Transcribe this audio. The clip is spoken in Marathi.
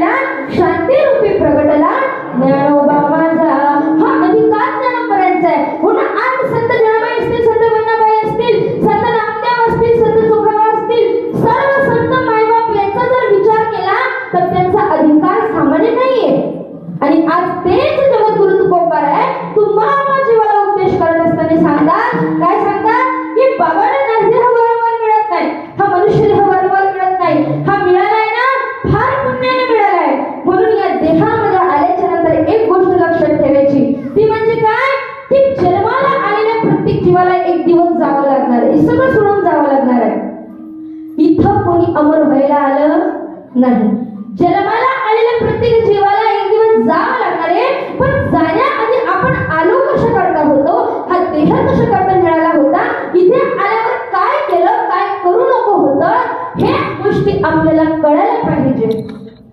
घडला शांती रूपी प्रगटला ज्ञानोबा माझा हा अधिकार ज्ञानोबांचा आहे. म्हणून आज संत जनाबाई असतील, संत बहिणाबाई असतील, संत नामदेव असतील, संत तुकाराम असतील, सर्व संत मायबाप यांचा जर विचार केला तर त्यांचा अधिकार सामान्य नाहीये. आणि आज तेच जगद्गुरु तुकोबार आहे. तुम्हाला जीवाला उपदेश करत असताना सांगतात, काय सांगतात की बाबाला नजर हा वारंवार मिळत नाही, हा मनुष्य हा वारंवार मिळत नाही, हा मिळालाय ना फार पुण्याने मिळालाय. म्हणून या देहामध्ये आल्याच्या नंतर एक गोष्ट लक्षात ठेवायची, ती म्हणजे काय, की जन्माला आलेल्या प्रत्येक जीवाला एक दिवस जावं लागणार आहे, सगळं सोडून जावं लागणार आहे. इथं कोणी अमर व्हायला आलं नाही. जन्माला आलेल्या प्रत्येक जीवाला एक दिवस जावं लागणार आहे. पण जाण्याआधी आपण आलो कशा करता होतो, हा देह कशा करता मिळाला होता, इथे आल्यावर काय केलं, काय करू नको होतं, हे गोष्टी आपल्याला कळायला